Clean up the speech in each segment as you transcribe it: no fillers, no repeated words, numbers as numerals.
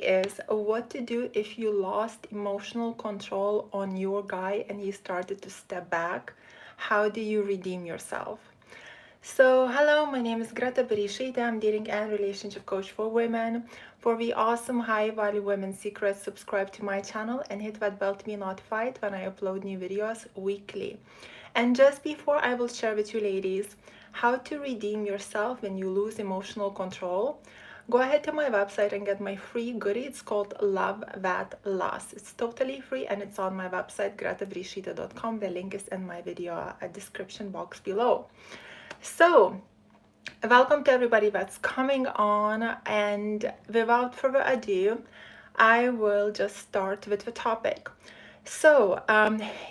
is what to do if you lost emotional control on your guy and he started to step back. How do you redeem yourself? So, hello, my name is Greta Bereisaite. I'm dating and relationship coach for women. For the awesome high value women secrets, subscribe to my channel and hit that bell to be notified when I upload new videos weekly. And just before I will share with you ladies how to redeem yourself when you lose emotional control, go ahead to my website and get my free goodie. It's called Love That Loss. It's totally free and it's on my website gretabereisaite.com. The link is in my video description box below. So, welcome to everybody that's coming on, and without further ado, I will just start with the topic. So,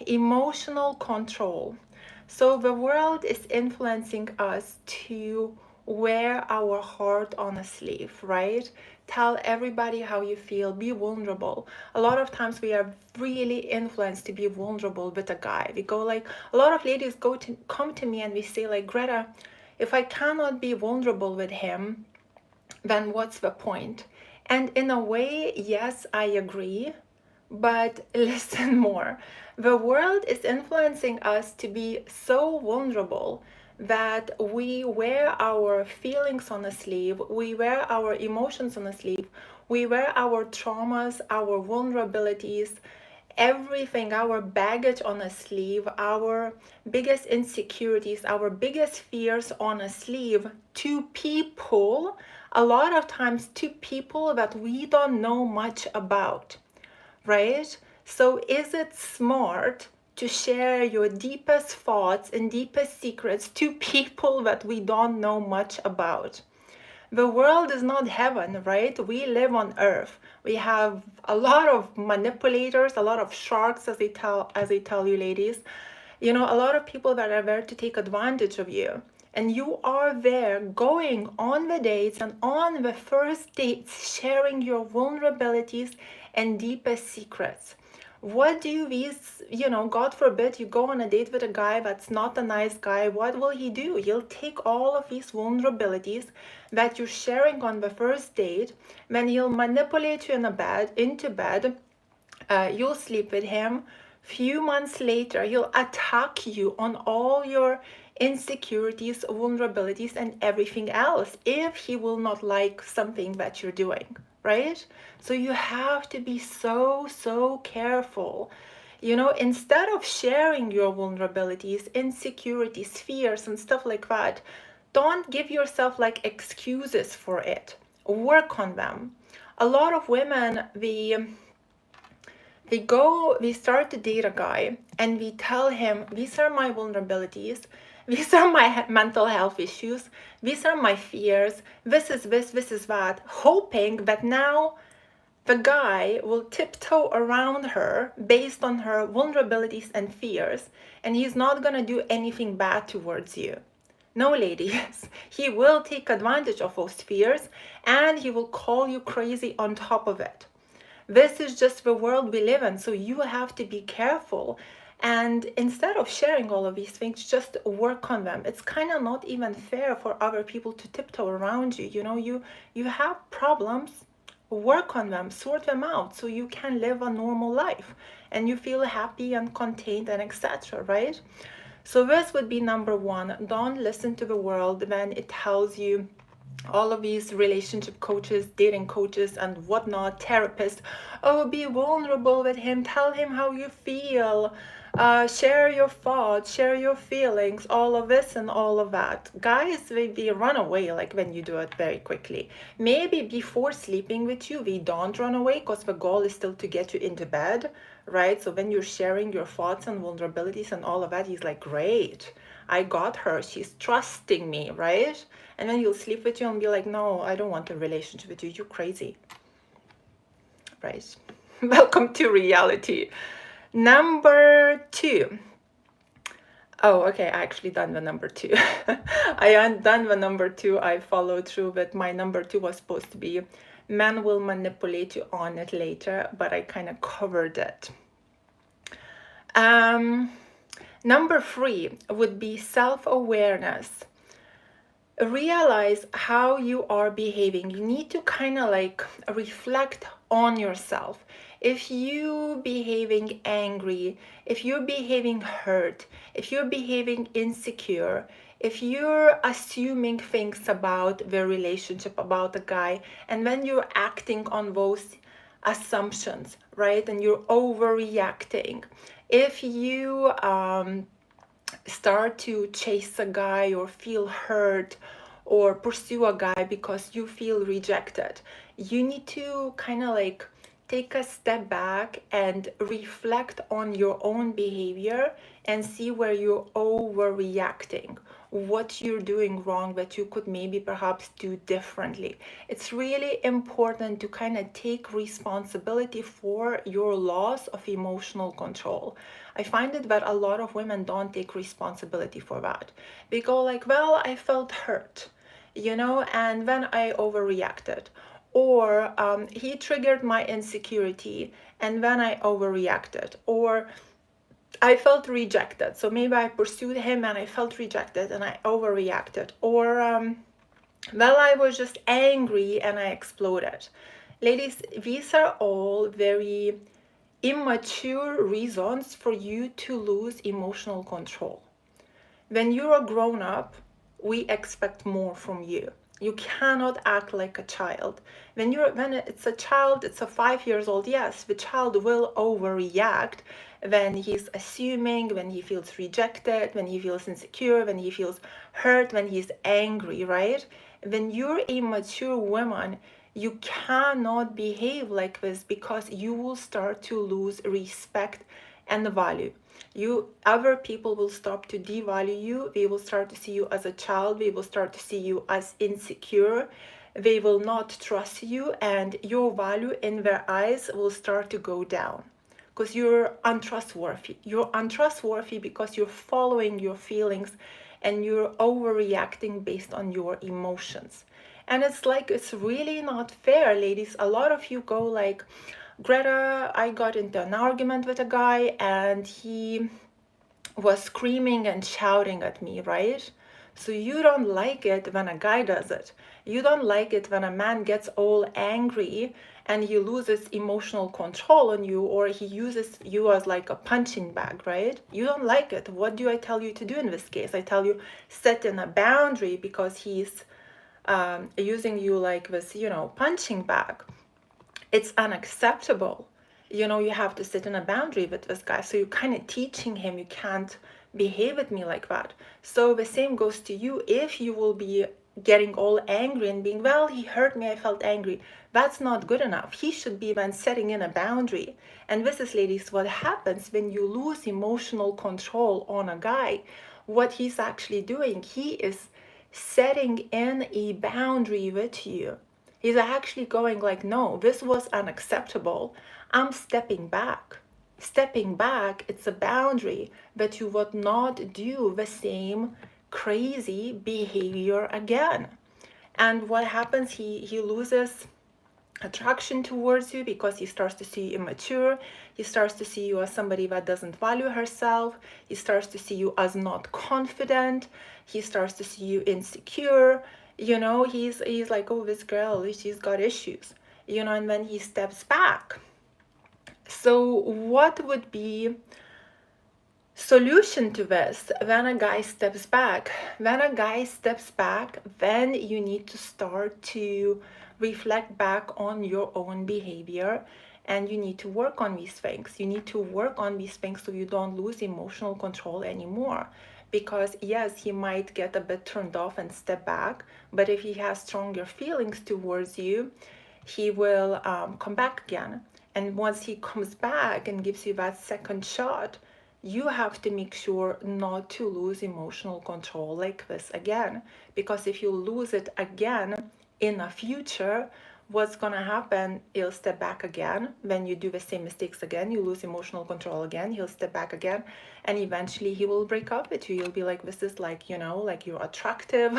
emotional control. So the world is influencing us to wear our heart on a sleeve, right? Tell everybody how you feel, be vulnerable. A lot of times we are really influenced to be vulnerable with a guy. We go like, a lot of ladies come to me and we say like, Greta, if I cannot be vulnerable with him, then what's the point? And in a way, yes, I agree. But listen more. The world is influencing us to be so vulnerable that we wear our feelings on a sleeve, we wear our emotions on a sleeve, we wear our traumas, our vulnerabilities, everything, our baggage on a sleeve, our biggest insecurities, our biggest fears on a sleeve to people, a lot of times to people that we don't know much about. Right? So is it smart to share your deepest thoughts and deepest secrets to people that we don't know much about? The world is not heaven, right? We live on earth. We have a lot of manipulators, a lot of sharks, as they tell you ladies. You know, a lot of people that are there to take advantage of you. And you are there going on the dates and on the first dates, sharing your vulnerabilities and deepest secrets. What do these, God forbid you go on a date with a guy that's not a nice guy, what will he do? He'll take all of these vulnerabilities that you're sharing on the first date, then he'll manipulate you into bed, you'll sleep with him. Few months later, he'll attack you on all your insecurities, vulnerabilities, and everything else if he will not like something that you're doing, right? So you have to be so careful. Instead of sharing your vulnerabilities, insecurities, fears, and stuff like that, don't give yourself like excuses for it. Work on them. A lot of women, we start to date a guy and we tell him, these are my vulnerabilities, these are my mental health issues, these are my fears, this is that, hoping that now the guy will tiptoe around her based on her vulnerabilities and fears, and he's not gonna do anything bad towards you. No, ladies, he will take advantage of those fears and he will call you crazy on top of it. This is just the world we live in, so you have to be careful. And instead of sharing all of these things, just work on them. It's kind of not even fair for other people to tiptoe around you. You have problems, work on them, sort them out so you can live a normal life and you feel happy and contained and etc., right? So this would be number one. Don't listen to the world when it tells you, all of these relationship coaches, dating coaches and whatnot, therapists, oh, be vulnerable with him, tell him how you feel, share your thoughts, share your feelings, all of this and all of that. Guys, they run away like when you do it very quickly. Maybe before sleeping with you, we don't run away because the goal is still to get you into bed, right? So when you're sharing your thoughts and vulnerabilities and all of that, he's like, great, I got her, she's trusting me, right? And then he'll sleep with you and be like, no, I don't want a relationship with you, you're crazy, right? Welcome to reality. Number two. Oh, okay, I actually done the number two. I done the number two, I followed through, but my number two was supposed to be, men will manipulate you on it later, but I kind of covered it. Number three would be self-awareness. Realize how you are behaving. You need to kind of like reflect on yourself. If you behaving angry, if you're behaving hurt, if you're behaving insecure, if you're assuming things about the relationship, about the guy, and when you're acting on those assumptions, right, and you're overreacting, if you start to chase a guy or feel hurt or pursue a guy because you feel rejected, you need to kind of like take a step back and reflect on your own behavior and see where you're overreacting, what you're doing wrong that you could maybe perhaps do differently. It's really important to kind of take responsibility for your loss of emotional control. I find it that a lot of women don't take responsibility for that. They go like, well, I felt hurt, and then I overreacted. Or he triggered my insecurity and then I overreacted. Or I felt rejected, so maybe I pursued him and I felt rejected and I overreacted. Or, well, I was just angry and I exploded. Ladies, these are all very immature reasons for you to lose emotional control. When you're a grown up, we expect more from you. You cannot act like a child. When it's a child, it's a 5 years old, yes, the child will overreact when he's assuming, when he feels rejected, when he feels insecure, when he feels hurt, when he's angry, right? When you're a mature woman, you cannot behave like this because you will start to lose respect and value. Other people will start to devalue you. They will start to see you as a child. They will start to see you as insecure. They will not trust you, and your value in their eyes will start to go down because you're untrustworthy. You're untrustworthy because you're following your feelings and you're overreacting based on your emotions. And it's really not fair, ladies. A lot of you go like, Greta, I got into an argument with a guy and he was screaming and shouting at me, right? So you don't like it when a guy does it. You don't like it when a man gets all angry and he loses emotional control on you, or he uses you as like a punching bag, right? You don't like it. What do I tell you to do in this case? I tell you set in a boundary because he's using you like this, punching bag. It's unacceptable. You have to sit in a boundary with this guy. So you're kind of teaching him you can't behave with me like that. So the same goes to you. If you will be getting all angry and being, well, he hurt me, I felt angry, that's not good enough. He should be then setting in a boundary. And this is, ladies, what happens when you lose emotional control on a guy. What he's actually doing, he is setting in a boundary with you. He's actually going like, no, this was unacceptable. I'm stepping back. Stepping back, it's a boundary that you would not do the same crazy behavior again. And what happens, he loses attraction towards you because he starts to see you immature. He starts to see you as somebody that doesn't value herself. He starts to see you as not confident. He starts to see you insecure. He's like, oh, this girl, she's got issues. And then he steps back. So what would be solution to this when a guy steps back? When a guy steps back, then you need to start to reflect back on your own behavior, and you need to work on these things. You need to work on these things so you don't lose emotional control anymore. Because yes, he might get a bit turned off and step back, but if he has stronger feelings towards you, he will come back again. And once he comes back and gives you that second shot, you have to make sure not to lose emotional control like this again. Because if you lose it again in the future, what's gonna happen, he'll step back again. When you do the same mistakes again, you lose emotional control again, he'll step back again, and eventually he will break up with you. You'll be like, this is like, like you're attractive,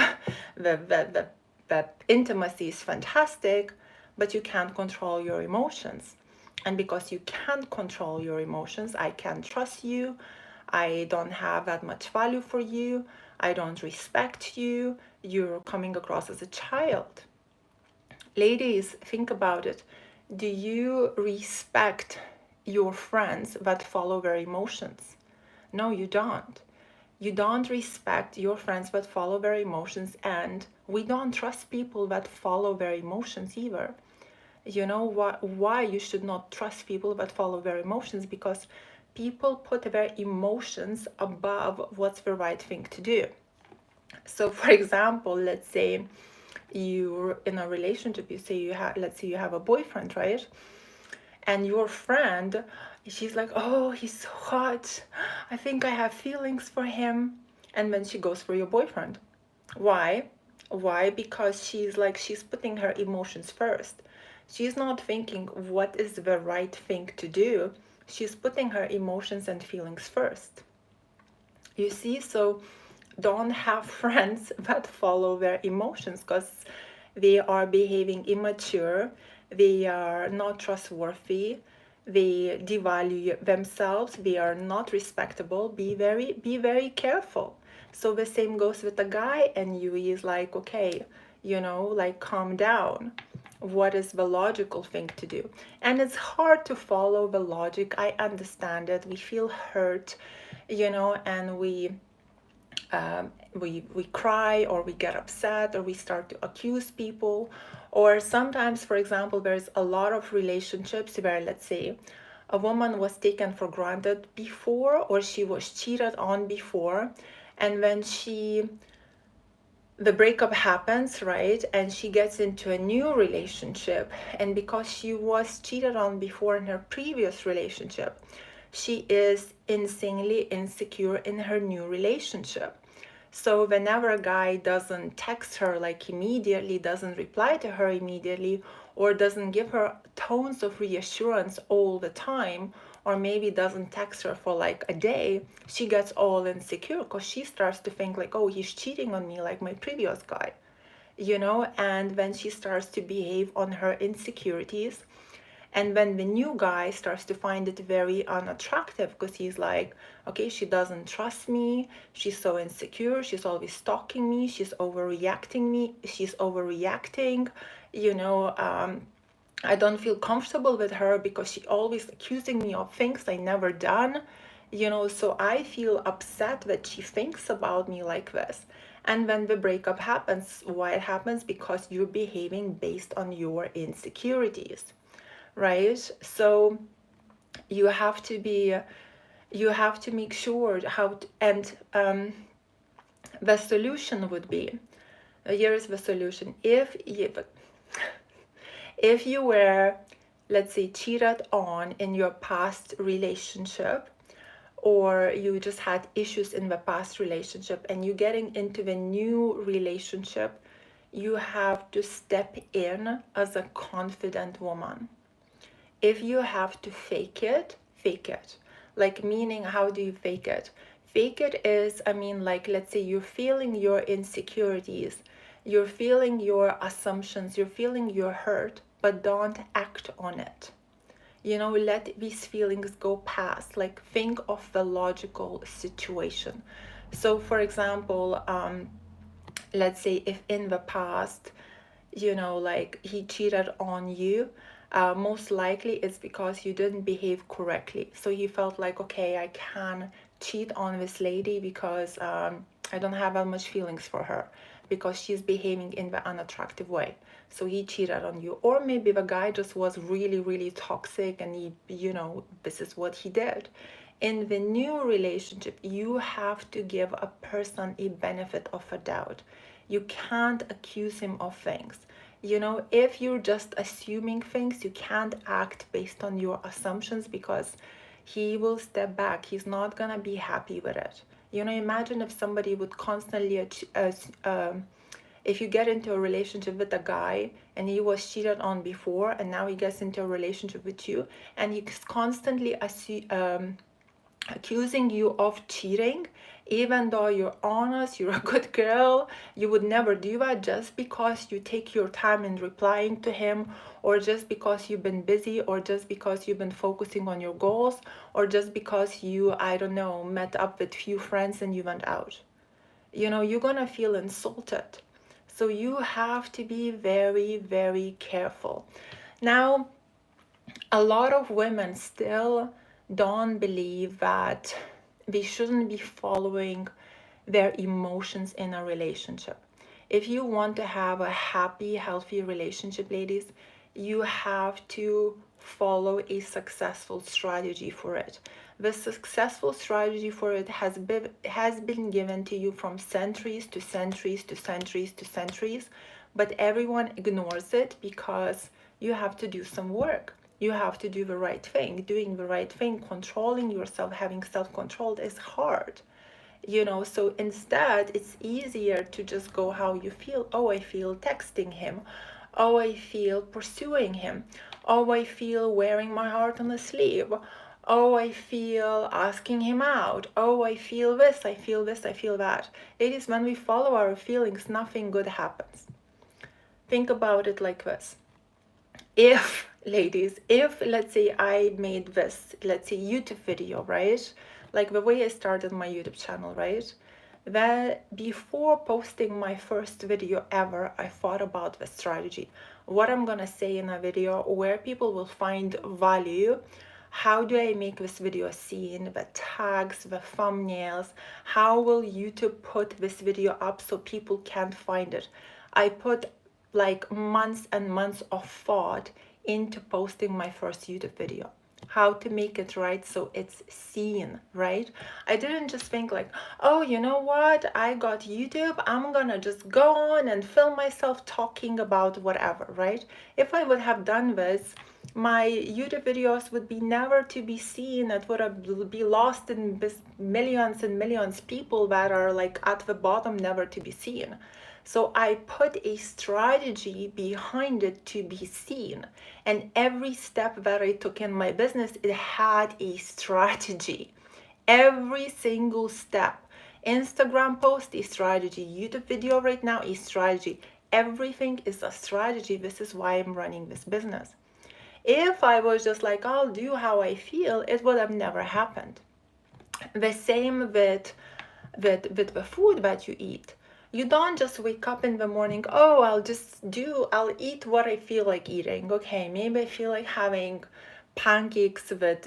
the intimacy is fantastic, but you can't control your emotions. And because you can't control your emotions, I can't trust you, I don't have that much value for you, I don't respect you, you're coming across as a child. Ladies, think about it. Do you respect your friends that follow their emotions? No, you don't. You don't respect your friends that follow their emotions, and we don't trust people that follow their emotions either. You know what? Why you should not trust people that follow their emotions? Because people put their emotions above what's the right thing to do. So, for example, let's say you're in a relationship. You say you have, let's say you have a boyfriend, right? And your friend, she's like, oh, he's so hot, I think I have feelings for him. And then she goes for your boyfriend. Why? Because she's putting her emotions first. She's not thinking what is the right thing to do. She's putting her emotions and feelings first. You see? So don't have friends that follow their emotions, because they are behaving immature, they are not trustworthy, they devalue themselves, they are not respectable. Be very careful. So the same goes with a guy and you. He's like, okay, like, calm down. What is the logical thing to do? And it's hard to follow the logic. I understand it. We feel hurt, and we cry, or we get upset, or we start to accuse people. Or sometimes, for example, there's a lot of relationships where, let's say, a woman was taken for granted before, or she was cheated on before, and when the breakup happens, right, and she gets into a new relationship, and because she was cheated on before in her previous relationship, she is insanely insecure in her new relationship. So whenever a guy doesn't text her like immediately, doesn't reply to her immediately, or doesn't give her tones of reassurance all the time, or maybe doesn't text her for like a day, she gets all insecure, because she starts to think like, oh, he's cheating on me like my previous guy, and then she starts to behave on her insecurities. And when the new guy starts to find it very unattractive, because he's like, okay, she doesn't trust me, she's so insecure, she's always stalking me, she's overreacting, I don't feel comfortable with her because she always accusing me of things I never done, so I feel upset that she thinks about me like this. And when the breakup happens, why it happens? Because you're behaving based on your insecurities, right? So you have to make sure how to, and the solution would be, here is the solution. If you were, let's say, cheated on in your past relationship, or you just had issues in the past relationship and you're getting into the new relationship, you have to step in as a confident woman. If you have to fake it, fake it. Like, meaning, how do you fake it? Fake it is, like, let's say you're feeling your insecurities, you're feeling your assumptions, you're feeling your hurt, but don't act on it. Let these feelings go past. Like, think of the logical situation. So, for example, let's say if in the past, like, he cheated on you, most likely it's because you didn't behave correctly. So he felt like, okay, I can cheat on this lady because I don't have that much feelings for her, because she's behaving in the unattractive way. So he cheated on you. Or maybe the guy just was really, really toxic, and he, this is what he did. In the new relationship, you have to give a person a benefit of a doubt. You can't accuse him of things. If you're just assuming things, you can't act based on your assumptions, because he will step back. He's not gonna be happy with it. Imagine if somebody would constantly, if you get into a relationship with a guy and he was cheated on before, and now he gets into a relationship with you, and he's constantly accusing you of cheating, even though you're honest, you're a good girl, you would never do that, just because you take your time in replying to him, or just because you've been busy, or just because you've been focusing on your goals, or just because you, I don't know, met up with few friends and you went out. You're gonna feel insulted. So you have to be very, very careful. Now, a lot of women still don't believe that they shouldn't be following their emotions in a relationship. If you want to have a happy, healthy relationship, ladies, you have to follow a successful strategy for it. The successful strategy for it has been given to you from centuries to centuries to centuries to centuries, but everyone ignores it because you have to do some work. You have to do the right thing. Doing the right thing, controlling yourself, having self-control is hard. So instead it's easier to just go how you feel. Oh, I feel texting him. Oh, I feel pursuing him. Oh, I feel wearing my heart on a sleeve. Oh, I feel asking him out. Oh, I feel this, I feel this, I feel that. Ladies, when we follow our feelings, nothing good happens. Think about it like this. If, ladies, if let's say I made this, let's say YouTube video, right? Like the way I started my YouTube channel, right? That before posting my first video ever, I thought about the strategy. What I'm gonna say in a video, where people will find value. How do I make this video seen? The tags, the thumbnails. How will YouTube put this video up so people can't find it? I put like months and months of thought into posting my first YouTube video. How to make it right so it's seen, right? I didn't just think like, oh, you know what? I got YouTube. I'm gonna just go on and film myself talking about whatever, right? If I would have done this, my YouTube videos would be never to be seen. It would be lost in this millions and millions people that are like at the bottom, never to be seen. So I put a strategy behind it to be seen. And every step that I took in my business, it had a strategy. Every single step. Instagram post, a strategy. YouTube video right now, a strategy. Everything is a strategy. This is why I'm running this business. If I was just like, I'll do how I feel, it would have never happened. The same with the food that you eat. You don't just wake up in the morning, oh, I'll eat what I feel like eating. Okay, maybe I feel like having pancakes with,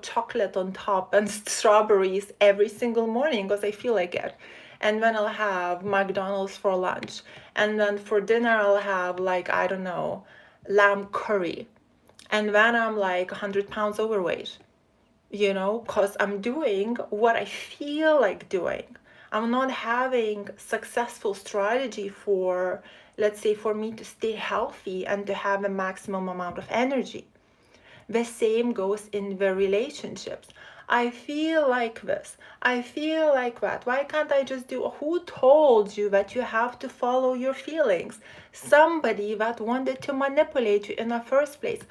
chocolate on top and strawberries every single morning because I feel like it. And then I'll have McDonald's for lunch. And then for dinner, I'll have like, I don't know, lamb curry. And then I'm like 100 pounds overweight, because I'm doing what I feel like doing. I'm not having successful strategy for, let's say, for me to stay healthy and to have a maximum amount of energy. The same goes in the relationships. I feel like this. I feel like that. Why can't I just do? Who told you that you have to follow your feelings? Somebody that wanted to manipulate you in the first place.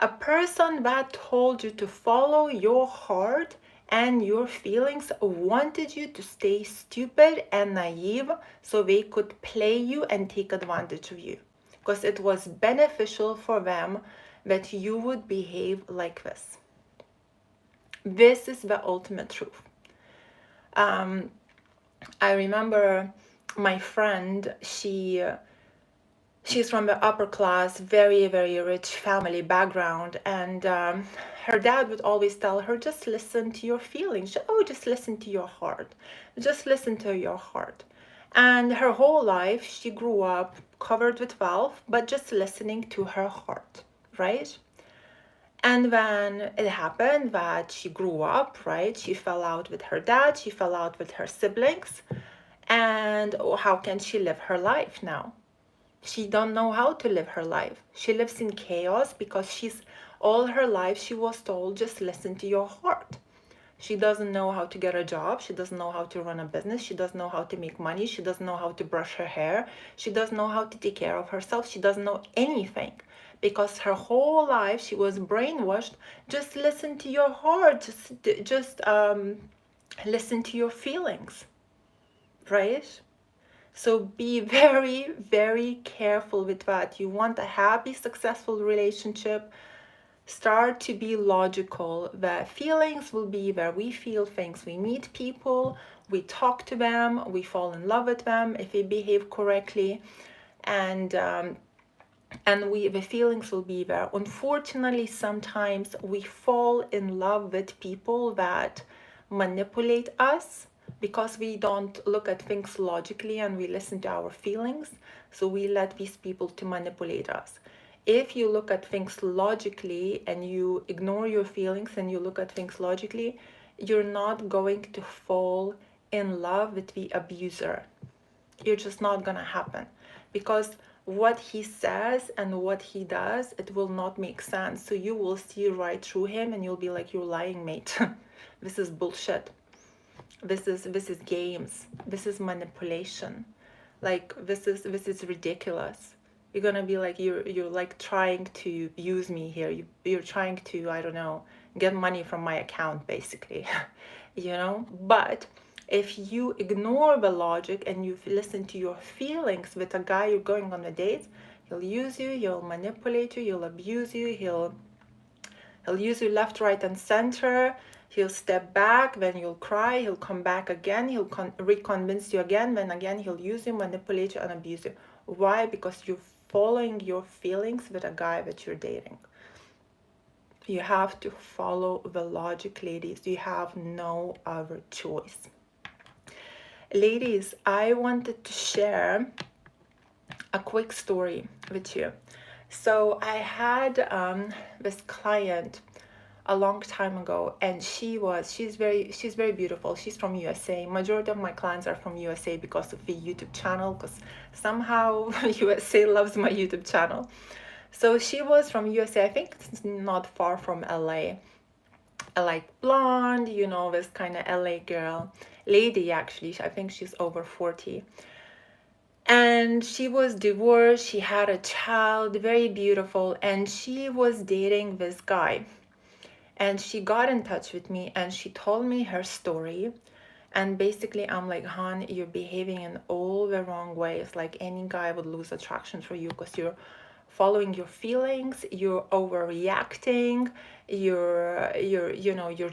A person that told you to follow your heart and your feelings wanted you to stay stupid and naive so they could play you and take advantage of you. Because it was beneficial for them that you would behave like this. This is the ultimate truth. I remember my friend, she's from the upper class, very, very rich family background. And her dad would always tell her, just listen to your feelings. Just listen to your heart. Just listen to your heart. And her whole life, she grew up covered with wealth, but just listening to her heart, right? And then it happened that she grew up, right? She fell out with her dad, she fell out with her siblings. And how can she live her life now? She don't know how to live her life. She lives in chaos because all her life she was told, just listen to your heart. She doesn't know how to get a job. She doesn't know how to run a business. She doesn't know how to make money. She doesn't know how to brush her hair. She doesn't know how to take care of herself. She doesn't know anything because her whole life she was brainwashed. Just listen to your heart. Just listen to your feelings, right? So be very, very careful with that. You want a happy, successful relationship. Start to be logical. The feelings will be where we feel things. We meet people, we talk to them, we fall in love with them if they behave correctly. And and the feelings will be there. Unfortunately, sometimes we fall in love with people that manipulate us because we don't look at things logically and we listen to our feelings, so we let these people to manipulate us. If you look at things logically and you ignore your feelings and you look at things logically, you're not going to fall in love with the abuser. You're just not gonna happen, because what he says and what he does, it will not make sense. So you will see right through him and you'll be like, you're lying, mate. This is bullshit. This is games. This is manipulation. Like this is ridiculous. You're gonna be like, you're like trying to use me here. You're trying to, I don't know, get money from my account basically. But if you ignore the logic and you listen to your feelings with a guy you're going on a date, he'll use you, he'll manipulate you, he'll abuse you, he'll use you left, right, and center. He'll step back, then you'll cry, he'll come back again, he'll reconvince you again, then again he'll use you, manipulate you, and abuse you. Why? Because you're following your feelings with a guy that you're dating. You have to follow the logic, ladies. You have no other choice. Ladies, I wanted to share a quick story with you. So I had this client a long time ago, and she's very beautiful. She's from USA. Majority of my clients are from USA because of the YouTube channel, because somehow USA loves my YouTube channel. So she was from USA. I think it's not far from LA. Like blonde, this kind of LA girl, lady actually. I think she's over 40. And she was divorced, she had a child, very beautiful, and she was dating this guy. And she got in touch with me and she told me her story. And basically I'm like, hon, you're behaving in all the wrong ways. Like any guy would lose attraction for you because you're following your feelings, you're overreacting, you're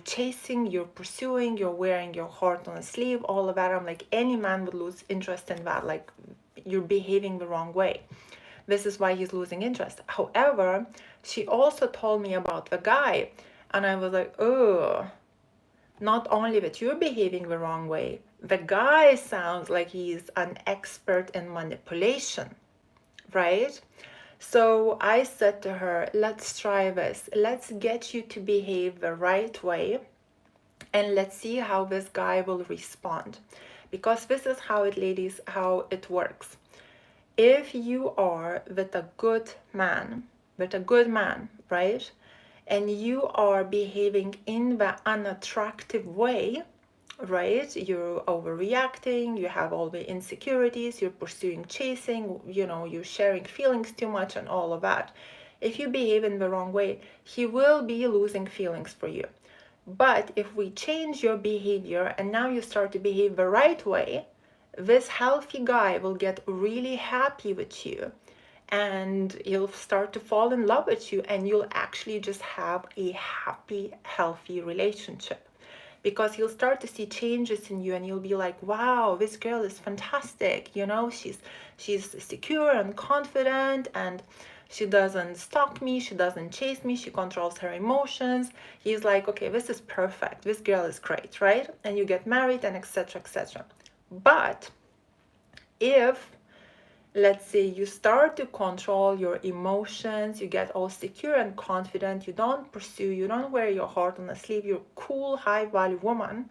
chasing, you're pursuing, you're wearing your heart on a sleeve, all of that. I'm like, any man would lose interest in that. Like, you're behaving the wrong way. This is why he's losing interest. However, she also told me about the guy, and I was like, oh, not only that you're behaving the wrong way, the guy sounds like he's an expert in manipulation, right? So I said to her, let's try this. Let's get you to behave the right way, and let's see how this guy will respond. Because this is how it works. If you are with a good man, right? And you are behaving in the unattractive way, right? You're overreacting, you have all the insecurities, you're chasing, you're sharing feelings too much and all of that. If you behave in the wrong way, he will be losing feelings for you. But if we change your behavior and now you start to behave the right way, this healthy guy will get really happy with you and he'll start to fall in love with you, and you'll actually just have a happy, healthy relationship, because he'll start to see changes in you and you'll be like, wow, this girl is fantastic. She's secure and confident, and she doesn't stalk me, she doesn't chase me, she controls her emotions. He's like, okay, this is perfect, this girl is great, right? And you get married and etc, etc. But if, let's say, you start to control your emotions, you get all secure and confident, you don't pursue, you don't wear your heart on a sleeve, you're a cool, high-value woman,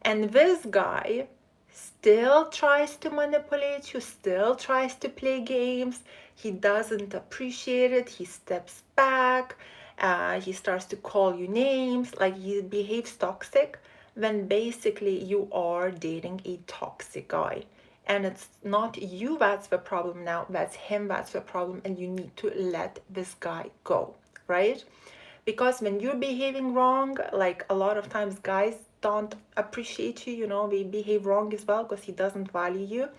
and this guy still tries to manipulate you, still tries to play games, he doesn't appreciate it, he steps back, he starts to call you names, like he behaves toxic, then basically you are dating a toxic guy. And it's not you that's the problem now, that's him that's the problem, and you need to let this guy go, right? Because when you're behaving wrong, like a lot of times guys don't appreciate you, they behave wrong as well because he doesn't value you.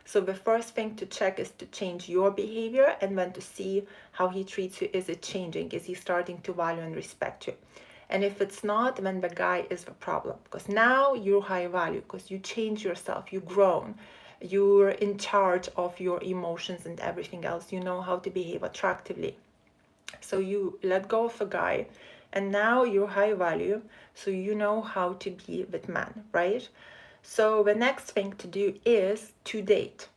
So the first thing to check is to change your behavior, and then to see how he treats you. Is it changing? Is he starting to value and respect you? And if it's not, then the guy is the problem, because now you're high value, because you change yourself, you've grown. You're in charge of your emotions and everything else. You know how to behave attractively. So you let go of a guy, and now you're high value, so you know how to be with men, right? So the next thing to do is to date.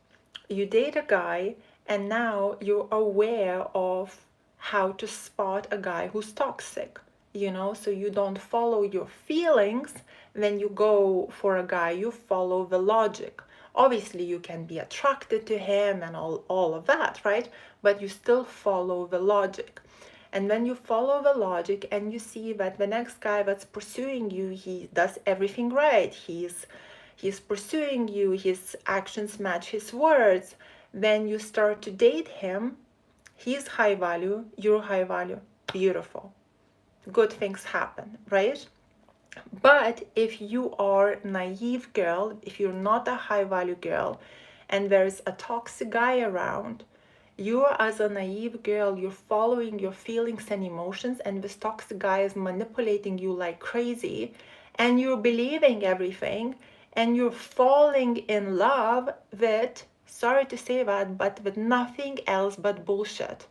You date a guy, and now you're aware of how to spot a guy who's toxic, so you don't follow your feelings when you go for a guy, you follow the logic. Obviously, you can be attracted to him and all of that, right? But you still follow the logic. And when you follow the logic and you see that the next guy that's pursuing you, he does everything right, he's pursuing you, his actions match his words, then you start to date him. He's high value, you're high value. Beautiful. Good things happen, right? But if you are naive girl, if you're not a high value girl, and there's a toxic guy around, you as a naive girl, you're following your feelings and emotions, and this toxic guy is manipulating you like crazy, and you're believing everything, and you're falling in love with, sorry to say that, but with nothing else but bullshit.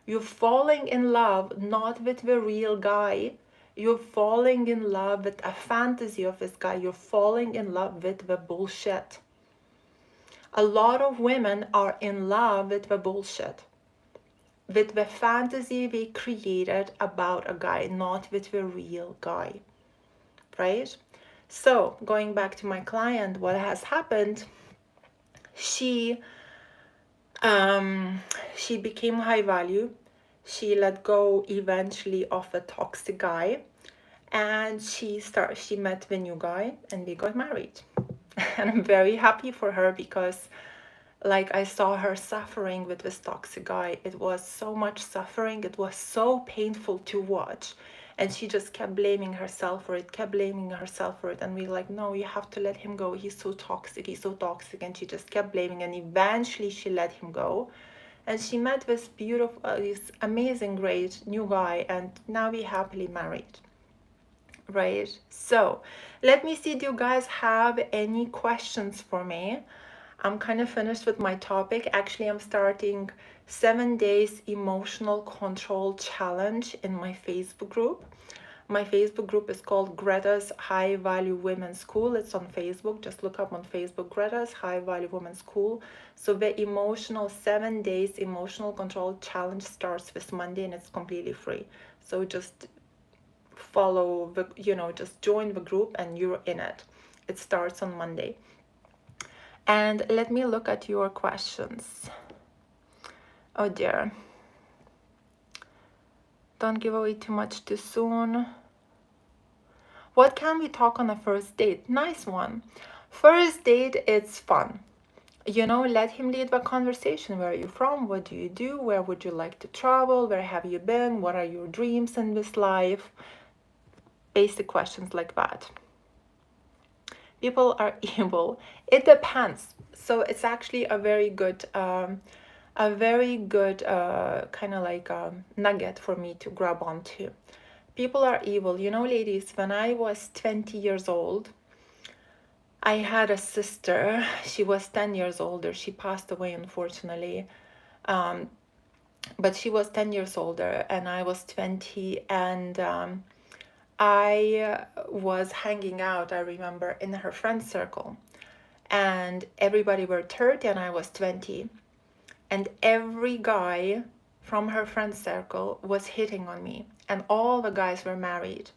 You're falling in love not with the real guy. You're falling in love with a fantasy of this guy. You're falling in love with the bullshit. A lot of women are in love with the bullshit, with the fantasy they created about a guy, not with the real guy, right? So going back to my client, what has happened, she became high value. She let go eventually of a toxic guy, and she met the new guy, and we got married. And I'm very happy for her, because I saw her suffering with this toxic guy. It was so much suffering. It was so painful to watch. And she just kept blaming herself for it, And we no, you have to let him go. He's so toxic. And she just kept blaming. And eventually she let him go. And she met this beautiful, this amazing, great new guy. And now we happily married. Right? So let me see, do you guys have any questions for me? I'm kind of finished with my topic. Actually, I'm starting 7 days emotional control challenge in my Facebook group. My Facebook group is called Greta's High Value Women's School. It's on Facebook. Just look up on Facebook, Greta's High Value Women's School. So the 7 days emotional control challenge starts this Monday, and it's completely free. So just follow the, just join the group and you're in it. It starts on Monday. And let me look at your questions. Oh dear. Don't give away too much too soon. What can we talk on a first date? Nice one. First date, it's fun. Let him lead the conversation. Where are you from? What do you do? Where would you like to travel? Where have you been? What are your dreams in this life? Basic questions like that. People are evil. It depends. So it's actually a very good kind of nugget for me to grab onto. People are evil. Ladies, when I was 20 years old, I had a sister. She was 10 years older. She passed away, unfortunately. But she was 10 years older and I was 20, and I was hanging out, I remember, in her friend circle, and everybody were 30 and I was 20, and every guy from her friend circle was hitting on me, and all the guys were married.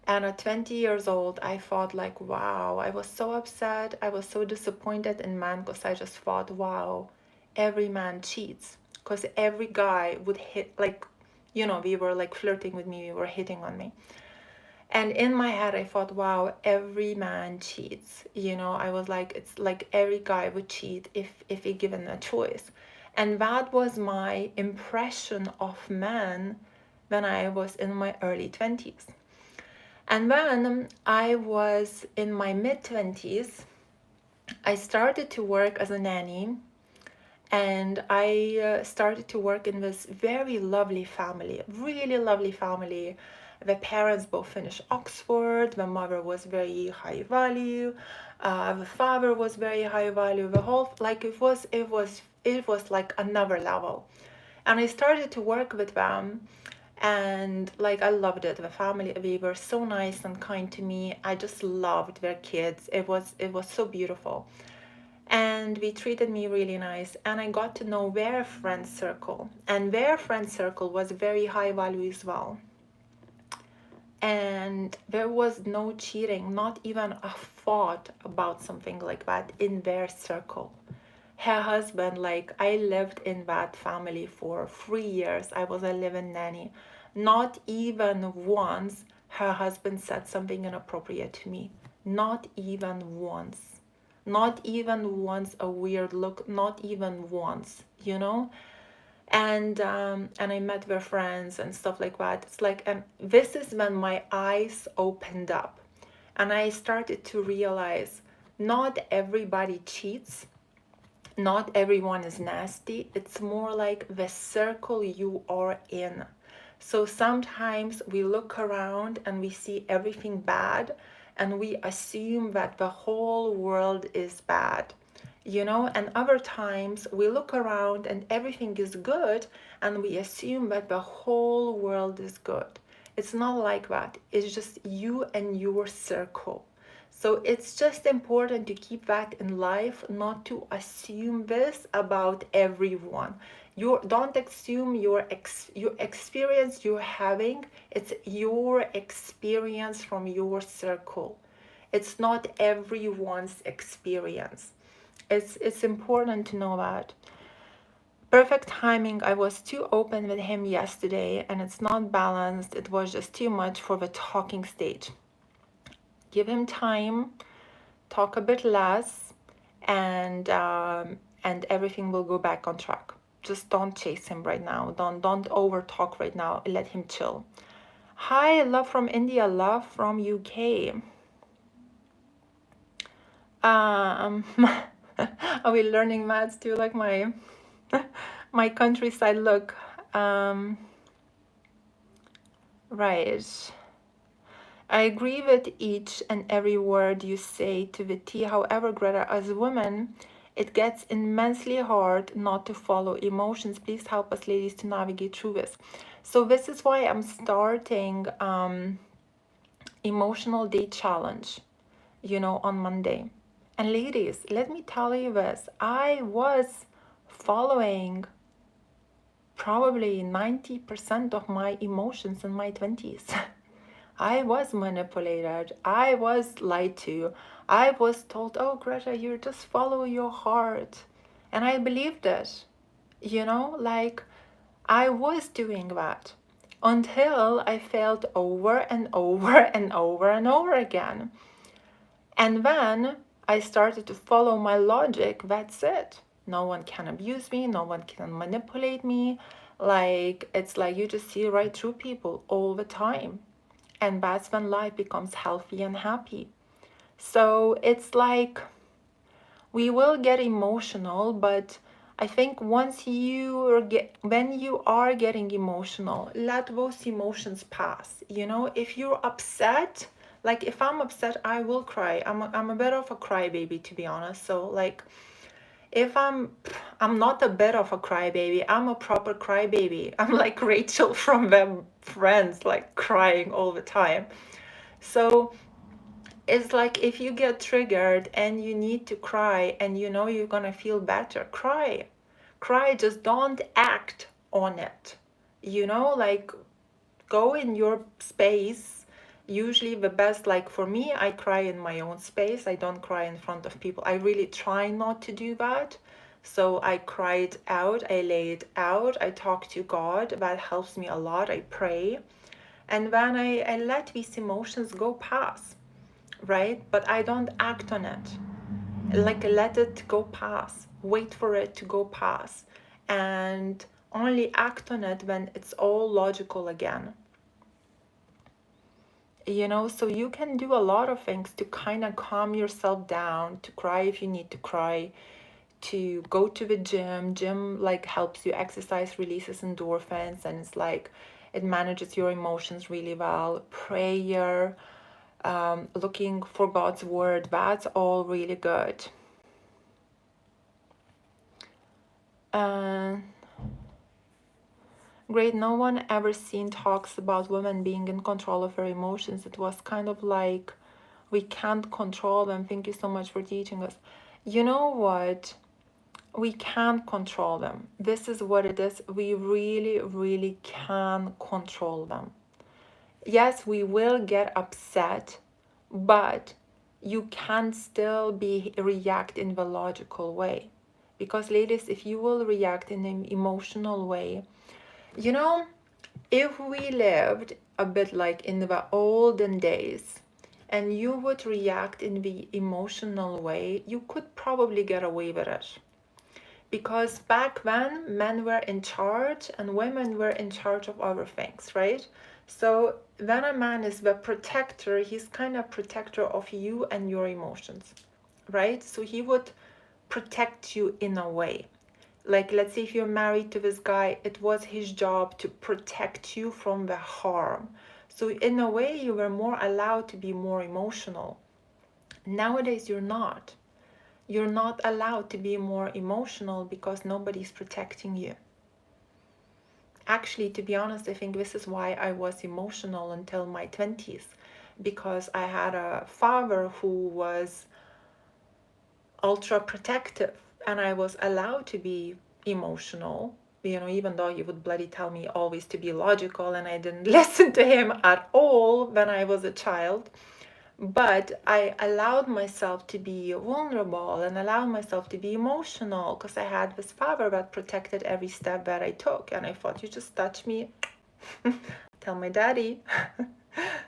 And at 20 years old, I thought wow, I was so upset. I was so disappointed in men, because I just thought, wow, every man cheats, because every guy would hit, we were flirting with me, we were hitting on me. And in my head, I thought, wow, every man cheats. I was it's like every guy would cheat if he given a choice. And that was my impression of men when I was in my early 20s. And when I was in my mid 20s, I started to work as a nanny. and I started to work in this very lovely family, really lovely family. The parents both finished Oxford. The mother was very high value. The father was very high value. The whole, like, it was like another level. And I started to work with them, and like I loved it. The family, they were so nice and kind to me. I just loved their kids. It was so beautiful, and they treated me really nice, and I got to know their friend circle, and their friend circle was very high value as well. And there was no cheating, not even a thought about something like that in their circle. Her husband, like, I lived in that family for 3 years. I was a live-in nanny. Not even once her husband said something inappropriate to me. Not even once. Not even once a weird look. Not even once, you know? And I met their friends and stuff like that. It's like, and this is when my eyes opened up, and I started to realize not everybody cheats, not everyone is nasty. It's more like the circle you are in. So sometimes we look around and we see everything bad, and we assume that the whole world is bad, you know. And other times we look around and everything is good, and we assume that the whole world is good. It's not like that. It's just you and your circle. So it's just important to keep that in life, not to assume this about everyone. You don't assume your experience you're having. It's your experience from your circle. It's not everyone's experience. It's important to know that. Perfect timing. I was too open with him yesterday, and it's not balanced. It was just too much for the talking stage. Give him time, talk a bit less, and everything will go back on track. Just don't chase him right now. Don't over talk right now. Let him chill. Hi, love from India, love from UK. Um, are we learning maths too? Like my my countryside look. Right. I agree with each and every word you say to the T. However, Greta, as women, it gets immensely hard not to follow emotions. Please help us, ladies, to navigate through this. So this is why I'm starting emotional day challenge, you know, on Monday. And ladies, let me tell you this. I was following probably 90% of my emotions in my 20s. I was manipulated. I was lied to. I was told, oh, Greta, you just follow your heart. And I believed it. You know, like I was doing that until I failed over and over and over and over again. And then I started to follow my logic. That's it. No one can abuse me. No one can manipulate me. Like, it's like you just see right through people all the time. And that's when life becomes healthy and happy. So it's like we will get emotional, but I think when you are getting emotional, let those emotions pass. You know, if you're upset, like if I'm upset, I will cry. I'm a bit of a crybaby, to be honest. So like if I'm not a bit of a crybaby, I'm a proper crybaby. I'm like Rachel from them Friends, like crying all the time. So it's like if you get triggered and you need to cry and you know you're gonna feel better, cry. Cry, just don't act on it. You know, like go in your space. Usually the best, like for me, I cry in my own space. I don't cry in front of people. I really try not to do that. So I cried out, I laid out, I talk to God. That helps me a lot. I pray. And then I let these emotions go past, right? But I don't act on it. Like let it go past. Wait for it to go past. And only act on it when it's all logical again. You know, so you can do a lot of things to kind of calm yourself down, to cry if you need to cry, to go to the gym like helps you exercise, releases endorphins, and it's like it manages your emotions really well. Prayer, looking for God's word, that's all really good. uh, Great, no one ever seen talks about women being in control of her emotions. It was kind of like we can't control them. Thank you so much for teaching us. You know what? We can't control them. This is what it is. We really, really can control them. Yes, we will get upset, but you can still react in the logical way. Because ladies, if you will react in an emotional way, you know, if we lived a bit like in the olden days and you would react in the emotional way, you could probably get away with it. Because back then, men were in charge and women were in charge of other things, right? So when a man is the protector, he's kind of protector of you and your emotions, right? So he would protect you in a way. Like, let's say if you're married to this guy, it was his job to protect you from the harm. So in a way, you were more allowed to be more emotional. Nowadays, you're not. You're not allowed to be more emotional because nobody's protecting you. Actually, to be honest, I think this is why I was emotional until my 20s, because I had a father who was ultra protective and I was allowed to be emotional, you know, even though he would bloody tell me always to be logical and I didn't listen to him at all when I was a child. But I allowed myself to be vulnerable and allowed myself to be emotional because I had this father that protected every step that I took. And I thought, you just touch me, tell my daddy,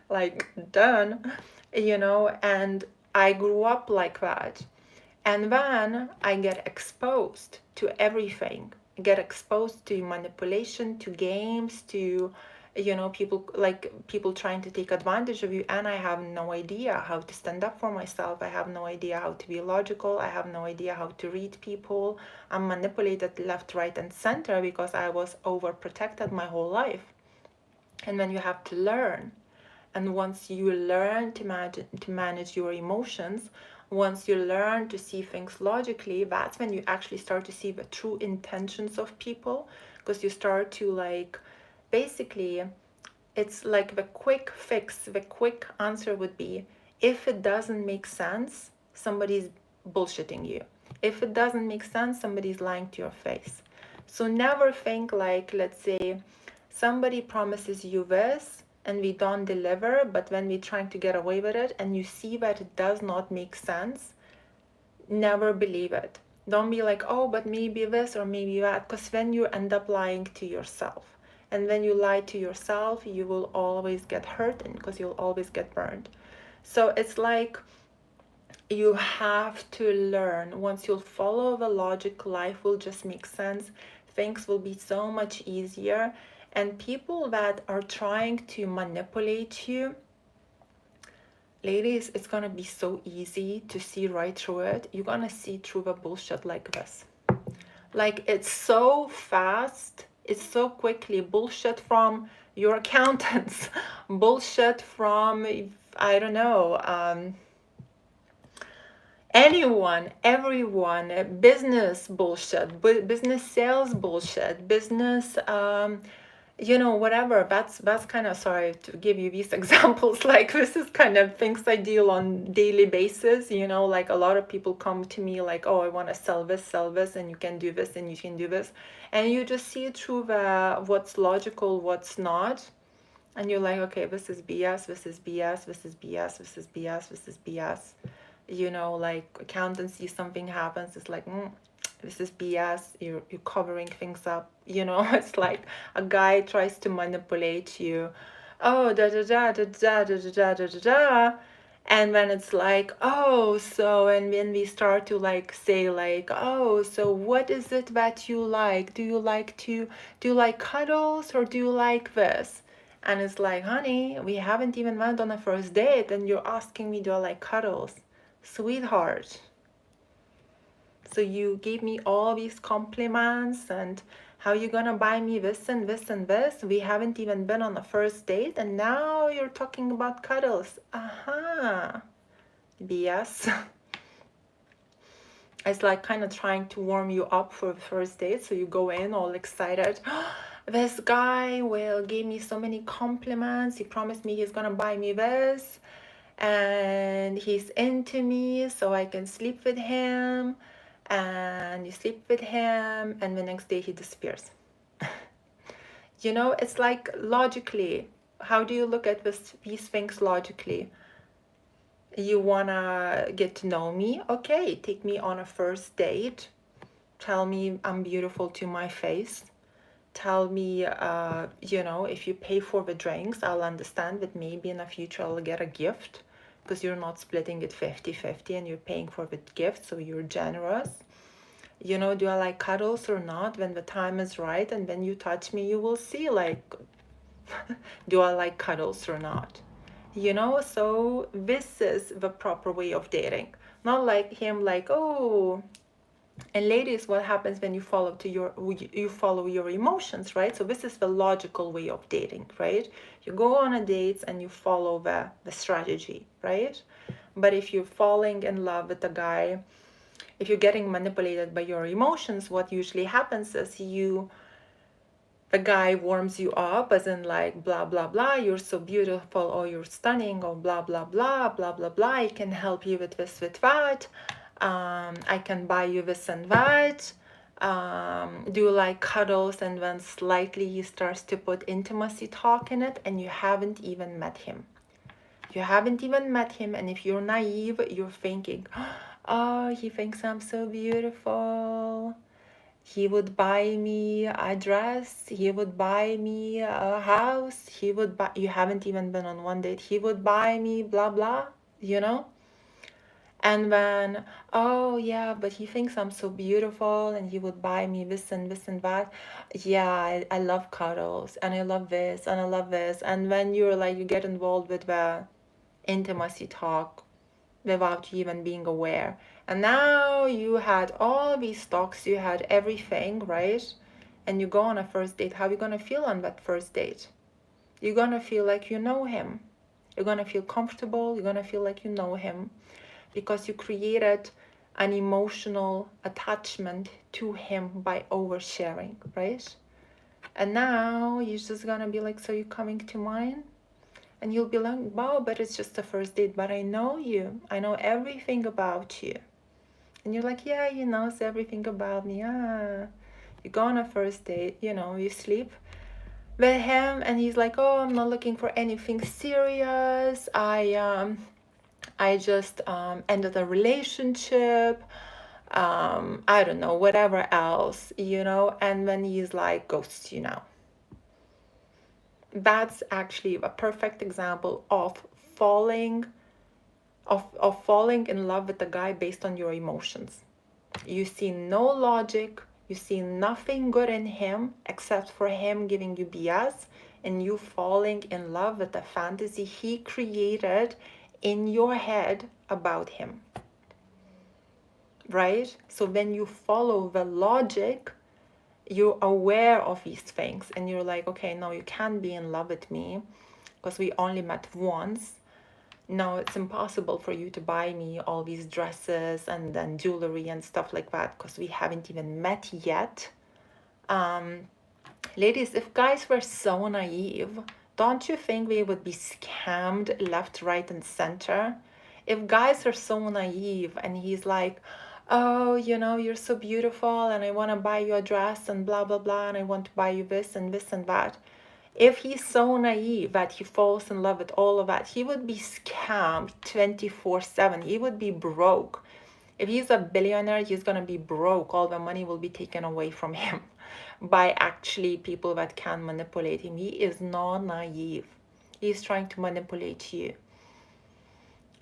like, done, you know, and I grew up like that. And then I get exposed to everything. I get exposed to manipulation, to games, to, you know, people trying to take advantage of you. And I have no idea how to stand up for myself. I have no idea how to be logical. I have no idea how to read people. I'm manipulated left, right, and center because I was overprotected my whole life. And then you have to learn. And once you learn to manage your emotions, once you learn to see things logically, that's when you actually start to see the true intentions of people, because you start to like, basically, it's like the quick fix, the quick answer would be, if it doesn't make sense, somebody's bullshitting you. If it doesn't make sense, somebody's lying to your face. So never think like, let's say, somebody promises you this and we don't deliver, but when we're trying to get away with it and you see that it does not make sense, never believe it. Don't be like, oh, but maybe this or maybe that, because then you end up lying to yourself. And when you lie to yourself, you will always get hurt because you'll always get burned. So it's like you have to learn. Once you'll follow the logic, life will just make sense. Things will be so much easier. And people that are trying to manipulate you, ladies, it's gonna be so easy to see right through it. You're gonna see through the bullshit like this. Like, it's so fast, it's so quickly. Bullshit from your accountants, bullshit from, I don't know, anyone, everyone, business bullshit, business sales bullshit, business, you know, whatever. That's kind of, sorry to give you these examples, like this is kind of things I deal on daily basis, you know, like a lot of people come to me like, oh, I want to sell this, and you can do this and you can do this, and you just see through the what's logical, what's not, and you're like, okay, this is BS, this is BS, this is BS, this is BS, this is BS. You know, like accountancy, something happens, it's like, this is BS, you're covering things up, you know. It's like a guy tries to manipulate you, oh, da da da da da da da da da da, and then it's like, oh, so, and then we start to like say like, oh, so what is it that you like? Do you like cuddles or do you like this? And it's like, honey, we haven't even went on a first date and you're asking me, do I like cuddles? Sweetheart, So you gave me all these compliments and how you gonna buy me this and this and this. We haven't even been on a first date and now you're talking about cuddles. Aha. BS. It's like kind of trying to warm you up for the first date. So you go in all excited. This guy will give me so many compliments. He promised me he's gonna buy me this. And he's into me so I can sleep with him. And you sleep with him and the next day he disappears. You know, it's like logically, how do you look at these things logically? You wanna get to know me? Okay, take me on a first date. Tell me I'm beautiful to my face. Tell me, you know, if you pay for the drinks, I'll understand that maybe in the future I'll get a gift because you're not splitting it 50-50 and you're paying for the gift, so you're generous. You know, do I like cuddles or not? When the time is right and when you touch me, you will see, like, do I like cuddles or not? You know, so this is the proper way of dating. Not like him, like, oh, and ladies, what happens when you follow your emotions, right? So this is the logical way of dating, right? You go on a date and you follow the strategy, right? But if you're falling in love with a guy, if you're getting manipulated by your emotions, what usually happens is the guy warms you up, as in like blah blah blah, you're so beautiful, or you're stunning, or blah blah blah blah blah blah, I can help you with this, with that, I can buy you this and that, do you like cuddles? And then slightly he starts to put intimacy talk in it, and you haven't even met him. You haven't even met him, and if you're naive, you're thinking, oh, he thinks I'm so beautiful. He would buy me a dress. He would buy me a house. He would buy, you haven't even been on one date. He would buy me blah, blah, you know? And then, oh yeah, but he thinks I'm so beautiful and he would buy me this and this and that. Yeah, I love cuddles and I love this and I love this. And when you're like, you get involved with the intimacy talk without you even being aware. And now you had all these talks, you had everything, right? And you go on a first date. How are you going to feel on that first date? You're going to feel like you know him. You're going to feel comfortable. You're going to feel like you know him because you created an emotional attachment to him by oversharing, right? And now you're just going to be like, so you're coming to mine? And you'll be like, wow, but it's just a first date, but I know you. I know everything about you. And you're like, yeah, he knows everything about me. Ah. You go on a first date, you know, you sleep with him and he's like, oh, I'm not looking for anything serious. I just ended a relationship. I don't know, whatever else, you know, and then he's like, ghosts you now. That's actually a perfect example of falling in love with a guy based on your emotions. You see no logic, you see nothing good in him except for him giving you BS, and you falling in love with the fantasy he created in your head about him. Right? So when you follow the logic, you're aware of these things and you're like, okay, no, you can't be in love with me because we only met once. No, it's impossible for you to buy me all these dresses and then jewelry and stuff like that because we haven't even met yet. Ladies, if guys were so naive, don't you think we would be scammed left, right, and center? If guys are so naive and he's like, oh, you know, you're so beautiful and I want to buy you a dress and blah, blah, blah, and I want to buy you this and this and that. If he's so naive that he falls in love with all of that, he would be scammed 24/7. He would be broke. If he's a billionaire, he's going to be broke. All the money will be taken away from him by actually people that can manipulate him. He is not naive. He's trying to manipulate you.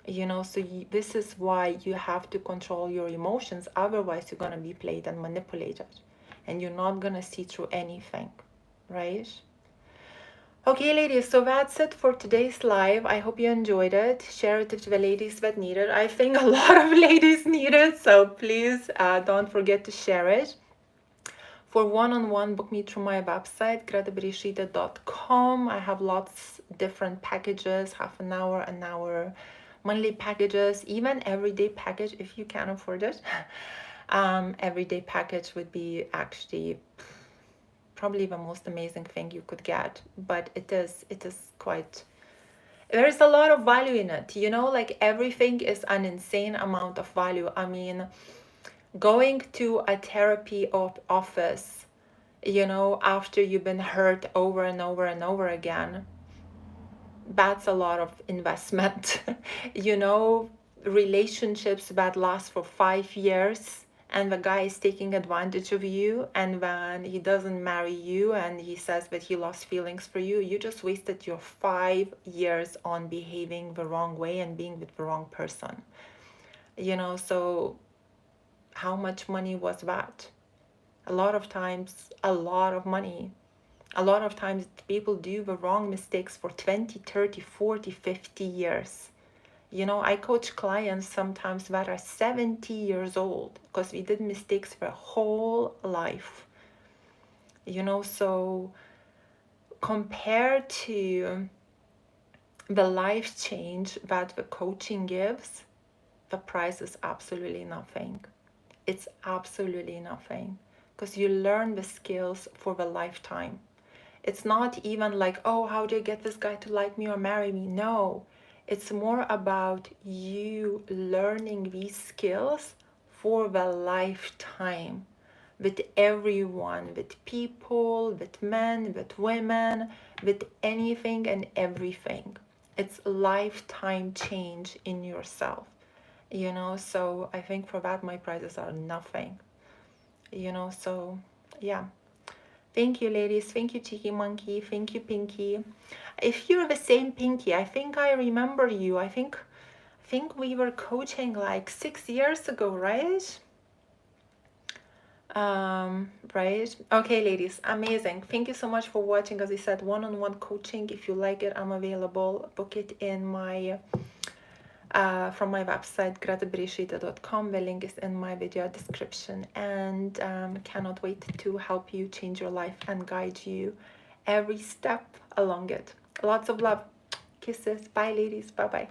You know, so this is why you have to control your emotions. Otherwise, you're going to be played and manipulated. And you're not going to see through anything, right? Okay, ladies, so that's it for today's live. I hope you enjoyed it. Share it to the ladies that need it. I think a lot of ladies need it, so please don't forget to share it. For one-on-one, book me through my website, gretabereisaite.com. I have lots different packages, half an hour, monthly packages, even everyday package if you can afford it. Everyday package would be actually probably the most amazing thing you could get, but it is quite, there is a lot of value in it, you know, like everything is an insane amount of value. I mean, going to a therapy office, you know, after you've been hurt over and over and over again, that's a lot of investment. You know, relationships that last for 5 years and the guy is taking advantage of you, and when he doesn't marry you and he says that he lost feelings for you, you just wasted your 5 years on behaving the wrong way and being with the wrong person. You know, so how much money was that? A lot of times, a lot of money. A lot of times people do the wrong mistakes for 20, 30, 40, 50 years. You know, I coach clients sometimes that are 70 years old because we did mistakes for a whole life. You know, so compared to the life change that the coaching gives, the price is absolutely nothing. It's absolutely nothing because you learn the skills for the lifetime. It's not even like, oh, how do I get this guy to like me or marry me? No, it's more about you learning these skills for the lifetime with everyone, with people, with men, with women, with anything and everything. It's lifetime change in yourself, you know. So I think for that, my prices are nothing, you know. So yeah. Thank you, ladies. Thank you, Cheeky Monkey. Thank you, Pinky. If you're the same Pinky, I think I remember you. I think we were coaching like 6 years ago, right? Right. Okay, ladies. Amazing. Thank you so much for watching. As I said, one-on-one coaching. If you like it, I'm available. Book it in my from my website, gretabereisaite.com. The link is in my video description, and cannot wait to help you change your life and guide you every step along it. Lots of love. Kisses. Bye, ladies. Bye-bye.